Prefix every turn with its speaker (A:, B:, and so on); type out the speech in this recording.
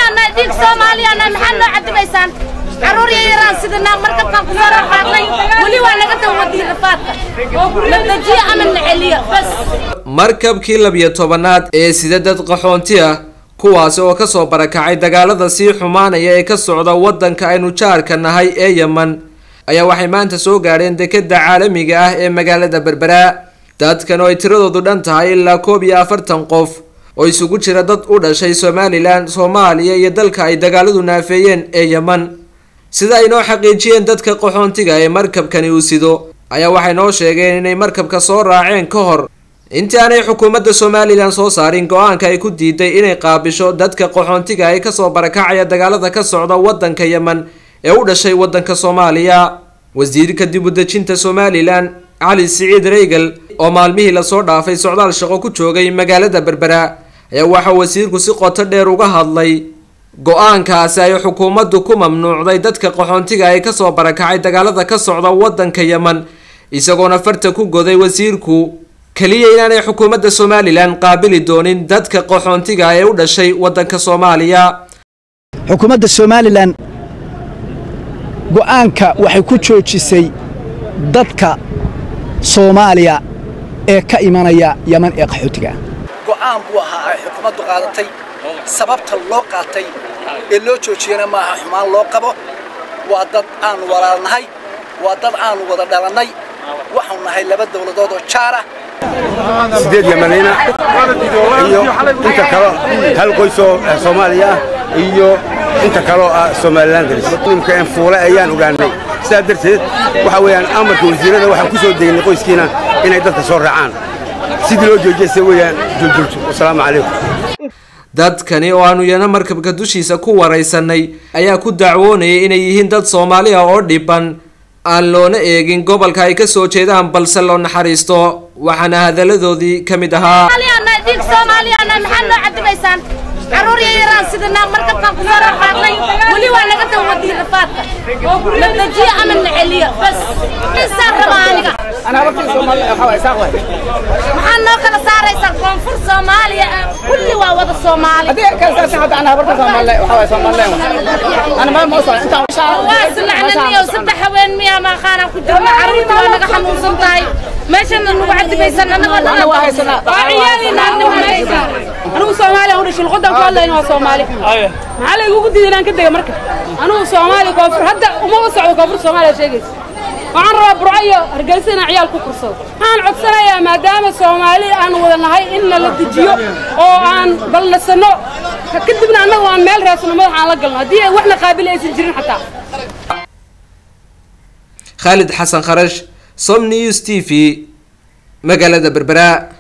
A: أنا ديك Soomaaliya أنا محل عد بيسان عروري يران سيدنا مركب كان كسر حاطين ولي وأنا قلت ودي رفاقة لتجي أمن عليا بس
B: مركب كيلا بيتوبنات سيدة قحونتيا kuwaas oo ka soo barakacay dagaalada sii xumaanaya ee ka socda wadanka aynu jaarka nahay ee Yemen ayaa waxay maanta soo gaareen dekedda caalamiga ah ee magaalada Berbera dadkan oo ay tiradoodu dhan tahay ilaa 41 qof oo isugu jira dad u dhashay Somaliland Soomaaliya iyo dalka ay dagaaladu naafeeyeen ee Yemen sida ay noo xaqiijiyeen dadka qaxoontiga ee markabkani uu sido ayaa waxay noo sheegeen inay markabka soo raaceen ka hor intii aanay xukuumadda Somaliland soo saarin go'aanka ay ku diiday inay qaabisho dadka qaxoontiga ay ka soo barakacaya dagaalada ka socda wadanka Yemen ee u dhashay wadanka Soomaaliya wasiirka dib u dejinta Somaliland Ali Saeed Reegal oo maalmihii la soo dhaafay socdaal shaqo ku joogay magaalada Berbera ayaa waxa wasiirku si qoto dheer uga hadlay go'aankaasi ay xukuumaddu ku mamnuucday dadka qaxoontiga ay ka soo barakacay dagaalada ka socda wadanka Yemen isagoona farta ku goday wasiirku kaliya inaanay xukuumadda Somaliland qaabili doonin dadka qaxoontiga ee u dhashay wadanka Soomaaliya
C: xukuumadda Somaliland go'aanka waxay ku joojisay dadka Soomaaliya ee ka imanaya Yemen ee qaxootiga
D: go'aan buu ahaa ay xukuumaddu qaadatay sababta loo qaatay ee loo joojiyana ma aha xumaan loo qabo waa dad aan walaalnahay waa dad aan wada dhalanay waxaan nahay laba dawladood oo jaar ah
E: sideed Yemeniina iyo inta kale hal qoys oo Soomaaliya iyo inta kale oo Somaliland nimka in fuula ayaan ogaanay sidaa darteed waxa weeyaan amarka wasiirada waxaan ku soo deegnay qoyskiina inay dadka soo raacaan sidii loo joojiyay weeyaan joojo assalaamu calaykum
B: dadkani oo aanu yana markabka dushiisa ku wareysanay ayaa ku dacwoonayay inay yihiin dad Soomaaliya oo dhiban aan loona eegin gobolka ay ka soo jeedaan balse loo naxariisto waxaana hadaladoodii kamid ahaa
A: أنا ديك Soomaaliya أنا محل عد بيسان عروري يران سيدنا مركب كان كسر حاطين ولي وأنا قلت ودي رفاقة لتجي أمن عليا بس إنسان ربانيك
D: أنا برضه Soomaaliya waxaa saaqay
A: محل كلا ساريسان كونفور Soomaaliya كل واد Soomaali
D: hadii ka saarsan hada أنا برضه Soomaaliya waxaa Soomaaliya أنا ما أوصل أنت
A: واصل عنا 106 حوين 100 ما خانا كجرنا عروتي وأنا قحمون صنطاي ماشي أنا نوعد بيسان أنا
D: وهايسنا
A: وعيالي
F: أنا Soomaali أنا شو الغدا كله إنه Soomaali معلي يقول دي أنا كده مركب أنا Soomaali كفر هذا وما وصعوا كفر Soomaali شيء وعن رب رعية رجالسنا عيال كوكرسو أنا عطسنا يا مدام Soomaali أنا وذنا هاي إن للتجيو أو عن بلسنا كدبنا أنا وعن مال رأسنا ما حالقنا دي وإحنا قابلين يسجلين حتى
B: خالد حسن خرج صوم نيوز تي في مقالة بربراء.